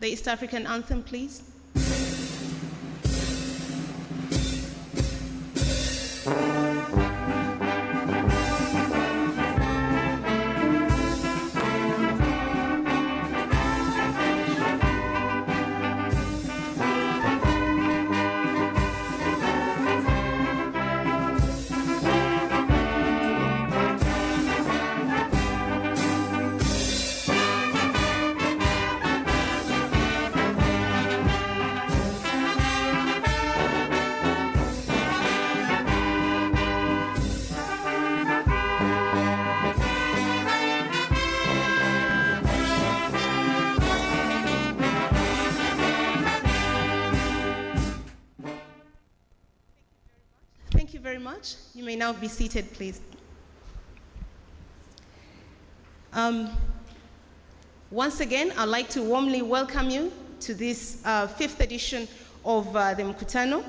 the East African anthem, please? Very much. You may now be seated, please. Once again, I'd like to warmly welcome you to this 5th edition of the Mkutano.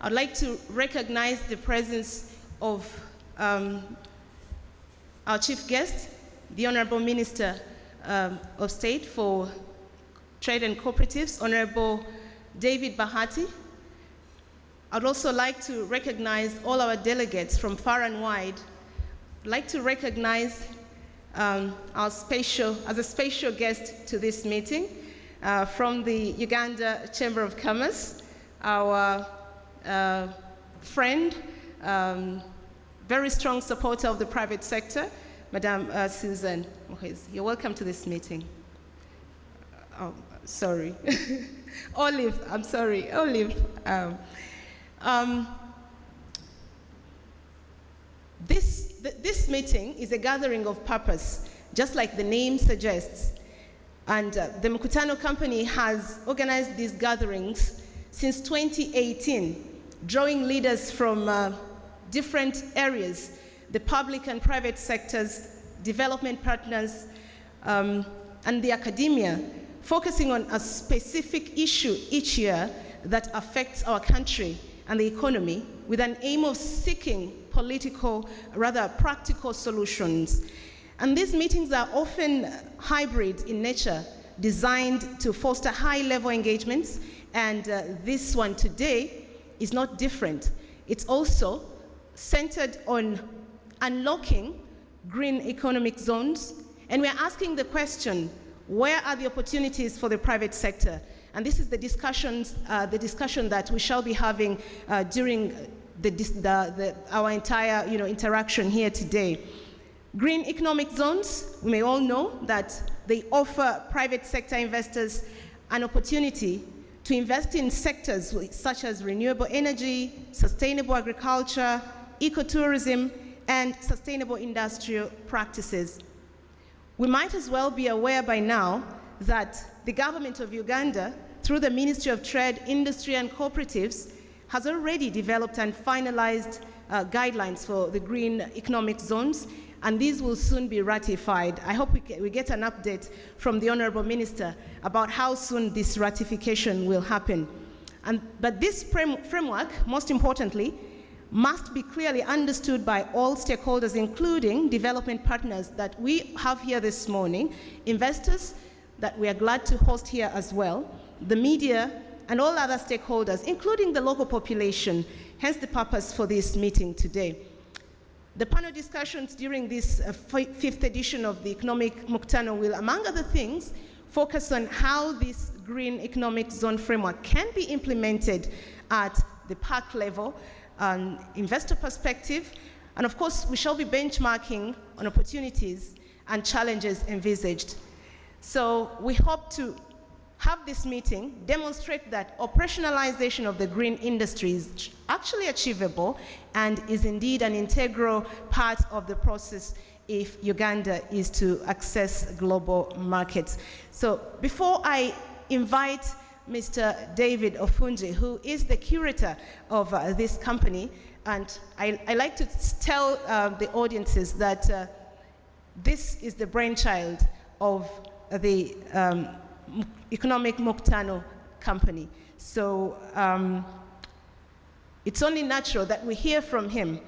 I'd like to recognize the presence of our chief guest, the Honorable Minister of State for Trade and Cooperatives, Honorable David Bahati. I'd also like to recognize all our delegates from far and wide. I'd like to recognize as a special guest to this meeting from the Uganda Chamber of Commerce, our friend, very strong supporter of the private sector, Madam Susan Muhezi. You're welcome to this meeting. Oh, sorry. Olive, I'm sorry, Olive. This meeting is a gathering of purpose, just like the name suggests. And the Mkutano company has organized these gatherings since 2018, drawing leaders from different areas, the public and private sectors, development partners, and the academia, focusing on a specific issue each year that affects our country and the economy, with an aim of seeking political, rather practical solutions. And these meetings are often hybrid in nature, designed to foster high-level engagements, and this one today is not different. It's also centered on unlocking green economic zones, and we're asking the question, where are the opportunities for the private sector? And this is the discussion that we shall be having during our entire interaction here today. Green economic zones, we may all know that they offer private sector investors an opportunity to invest in sectors such as renewable energy, sustainable agriculture, ecotourism, and sustainable industrial practices. We might as well be aware by now that the government of Uganda, through the Ministry of Trade, Industry and Cooperatives, has already developed and finalized guidelines for the green economic zones, and these will soon be ratified. I hope we get an update from the Honorable Minister about how soon this ratification will happen. But this framework, most importantly, must be clearly understood by all stakeholders, including development partners that we have here this morning, investors that we are glad to host here as well, the media, and all other stakeholders, including the local population, hence the purpose for this meeting today. The panel discussions during this 5th edition of the Economic Mkutano will, among other things, focus on how this green economic zone framework can be implemented at the park level, investor perspective, and of course, we shall be benchmarking on opportunities and challenges envisaged. So we hope to have this meeting demonstrate that operationalization of the green industry is actually achievable and is indeed an integral part of the process if Uganda is to access global markets. So before I invite Mr. David Ofungi, who is the curator of this company, and I like to tell the audiences that this is the brainchild of the Economic Mkutano company. So it's only natural that we hear from him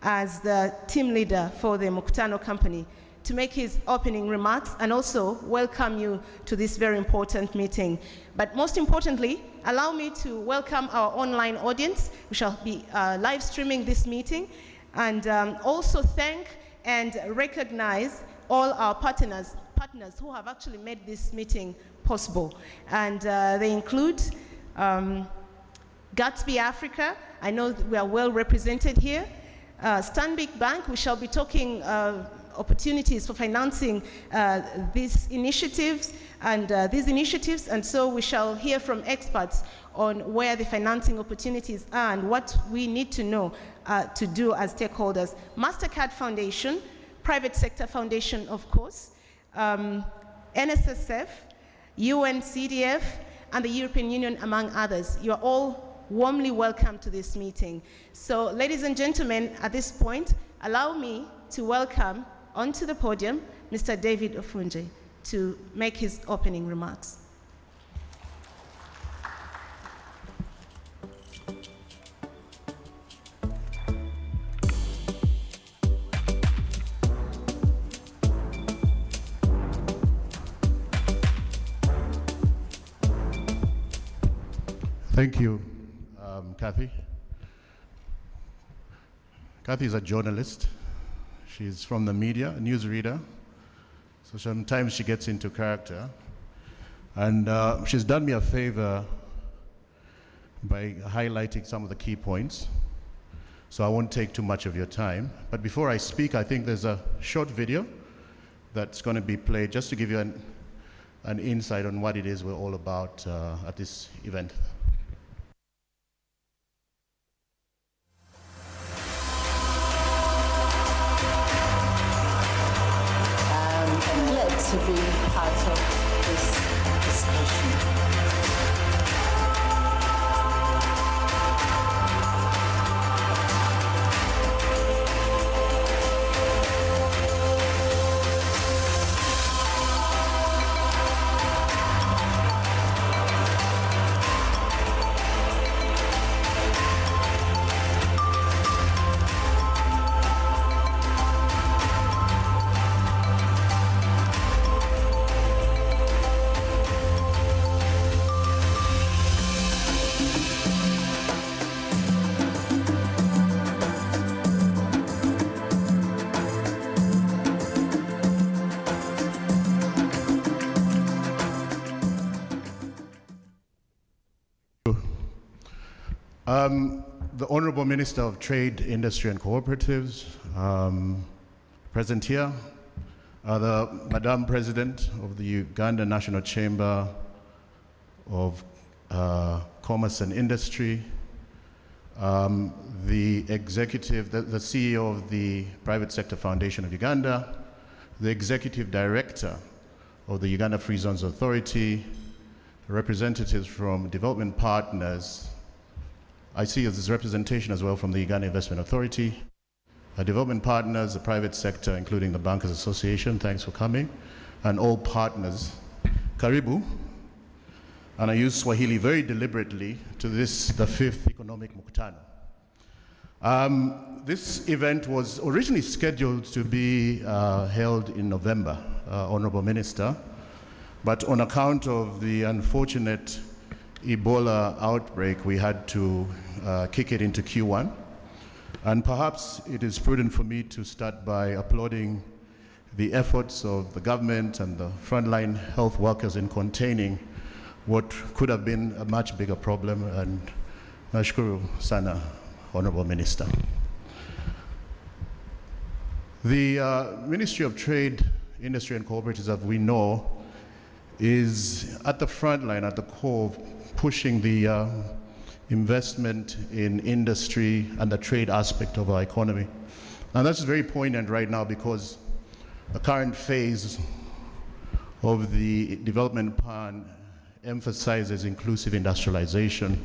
as the team leader for the Mkutano company to make his opening remarks and also welcome you to this very important meeting. But most importantly, allow me to welcome our online audience. We shall be live streaming this meeting, and also thank and recognize all our partners who have actually made this meeting possible. And they include Gatsby Africa. I know that we are well represented here. Stanbic Bank, we shall be talking opportunities for financing these initiatives, and so we shall hear from experts on where the financing opportunities are and what we need to know to do as stakeholders. MasterCard Foundation, Private Sector Foundation, of course, NSSF, UNCDF, and the European Union, among others. You are all warmly welcome to this meeting. So, ladies and gentlemen, at this point, allow me to welcome onto the podium Mr. David Ofungi to make his opening remarks. Thank you, Kathy. Kathy is a journalist. She's from the media, a newsreader. So sometimes she gets into character. And she's done me a favor by highlighting some of the key points. So I won't take too much of your time. But before I speak, I think there's a short video that's going to be played just to give you an insight on what it is we're all about at this event. To be part of this discussion. The Honorable Minister of Trade, Industry and Cooperatives, present here, the Madam President of the Uganda National Chamber of Commerce and Industry, the executive, the CEO of the Private Sector Foundation of Uganda, the Executive Director of the Uganda Free Zones Authority, representatives from development partners. I see there's representation as well from the Uganda Investment Authority, development partners, the private sector, including the Bankers Association, thanks for coming, and all partners. Karibu, and I use Swahili very deliberately to this, the 5th Economic Mkutano. This event was originally scheduled to be held in November, Honorable Minister, but on account of the unfortunate Ebola outbreak, we had to kick it into Q1. And perhaps it is prudent for me to start by applauding the efforts of the government and the frontline health workers in containing what could have been a much bigger problem. And nashukuru sana, Honorable Minister. The Ministry of Trade, Industry and Cooperatives, as we know, is at the front line, at the core, pushing the investment in industry and the trade aspect of our economy. And that's very poignant right now because the current phase of the development plan emphasizes inclusive industrialization.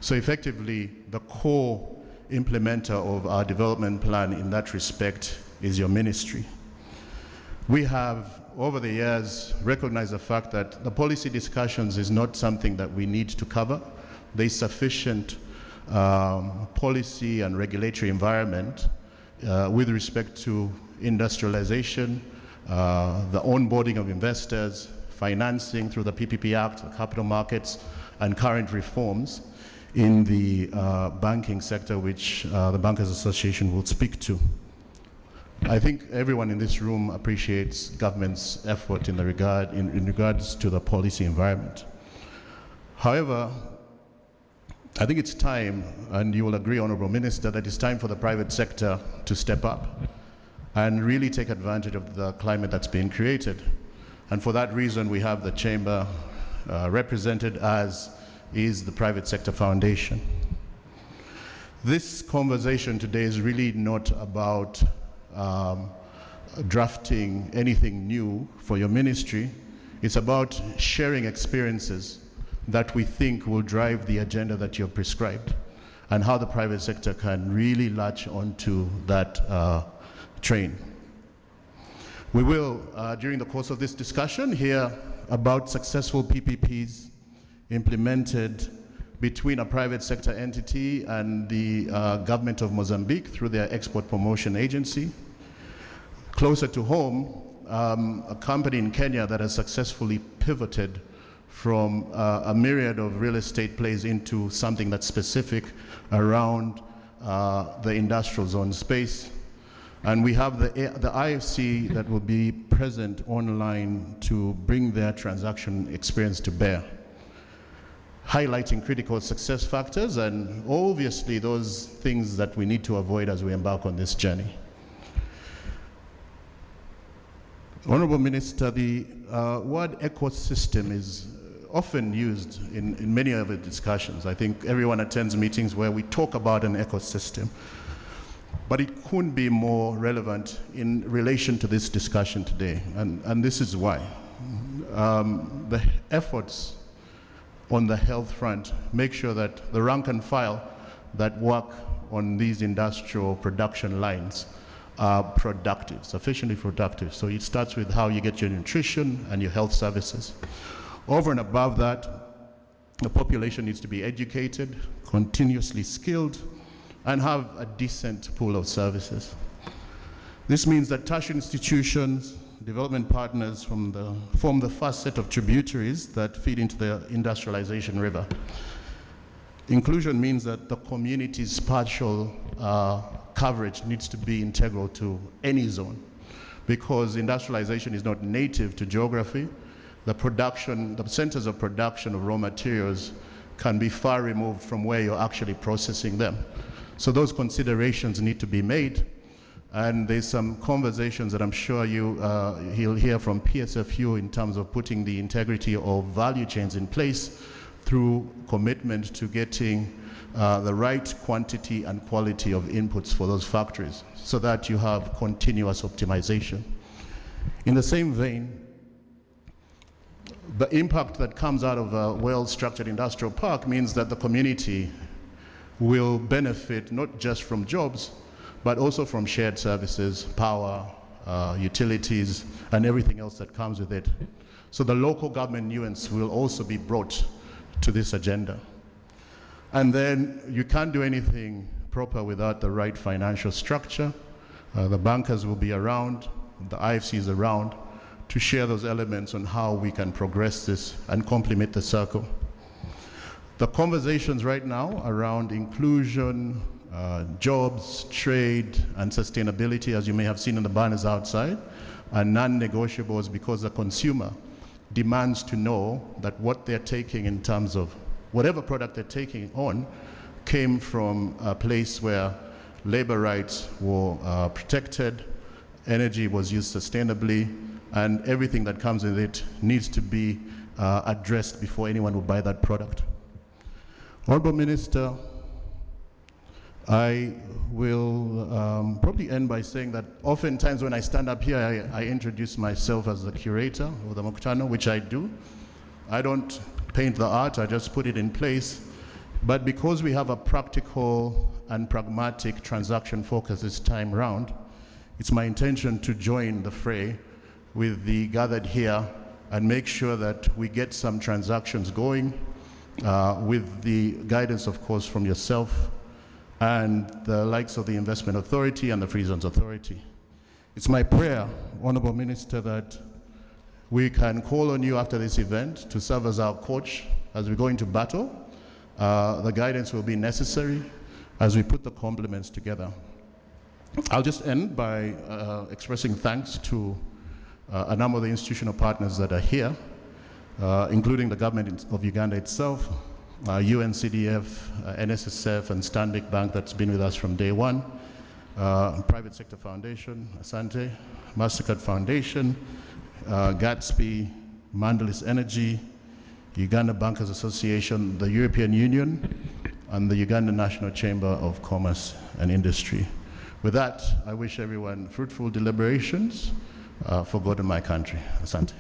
So effectively, the core implementer of our development plan in that respect is your ministry. We have, over the years, recognized the fact that the policy discussions is not something that we need to cover. There's sufficient policy and regulatory environment with respect to industrialization the onboarding of investors, financing through the PPP Act, the capital markets, and current reforms in the banking sector, which the Bankers Association will speak to. I think everyone in this room appreciates government's effort in regards to the policy environment. However, I think it's time, and you will agree, Honorable Minister, that it's time for the private sector to step up and really take advantage of the climate that's being created. And for that reason, we have the Chamber represented, as is the Private Sector Foundation. This conversation today is really not about drafting anything new for your ministry. It's about sharing experiences that we think will drive the agenda that you've prescribed, and how the private sector can really latch onto that train. We will, during the course of this discussion, hear about successful PPPs implemented between a private sector entity and the government of Mozambique through their export promotion agency. Closer to home, a company in Kenya that has successfully pivoted from a myriad of real estate plays into something that's specific around the industrial zone space. And we have the IFC that will be present online to bring their transaction experience to bear, highlighting critical success factors and obviously those things that we need to avoid as we embark on this journey. Honorable Minister, the word ecosystem is often used in many of the discussions. I think everyone attends meetings where we talk about an ecosystem, but it couldn't be more relevant in relation to this discussion today, and this is why. The efforts on the health front make sure that the rank and file that work on these industrial production lines are productive, sufficiently productive. So it starts with how you get your nutrition and your health services. Over and above that, the population needs to be educated, continuously skilled, and have a decent pool of services. This means that tertiary institutions, development partners form the first set of tributaries that feed into the industrialization river. Inclusion means that the community's spatial coverage needs to be integral to any zone, because industrialization is not native to geography. The centers of production of raw materials can be far removed from where you're actually processing them. So those considerations need to be made, and there's some conversations that I'm sure he'll hear from PSFU in terms of putting the integrity of value chains in place through commitment to getting the right quantity and quality of inputs for those factories so that you have continuous optimization. In the same vein, the impact that comes out of a well-structured industrial park means that the community will benefit not just from jobs, but also from shared services, power, utilities, and everything else that comes with it. So the local government nuance will also be brought to this agenda. And then you can't do anything proper without the right financial structure. The bankers will be around, the IFC is around, to share those elements on how we can progress this and complement the circle. The conversations right now around inclusion, jobs, trade, and sustainability, as you may have seen in the banners outside, are non-negotiables, because the consumer demands to know that what they're taking in terms of whatever product they're taking on came from a place where labor rights were protected, energy was used sustainably, and everything that comes with it needs to be addressed before anyone will buy that product. Honorable Minister, I will probably end by saying that oftentimes when I stand up here, I introduce myself as the curator of the Mkutano, which I do. I don't paint the art, I just put it in place. But because we have a practical and pragmatic transaction focus this time round, it's my intention to join the fray with the gathered here and make sure that we get some transactions going with the guidance, of course, from yourself and the likes of the Investment Authority and the Free Zones Authority. It's my prayer, Honorable Minister, that we can call on you after this event to serve as our coach as we go into battle. The guidance will be necessary as we put the complements together. I'll just end by expressing thanks to a number of the institutional partners that are here, including the government of Uganda itself, UNCDF, NSSF, and Stanbic Bank that's been with us from day one, Private Sector Foundation, Asante, MasterCard Foundation, Gatsby, Mandalis Energy, Uganda Bankers Association, the European Union, and the Uganda National Chamber of Commerce and Industry. With that, I wish everyone fruitful deliberations for God and my country. Asante.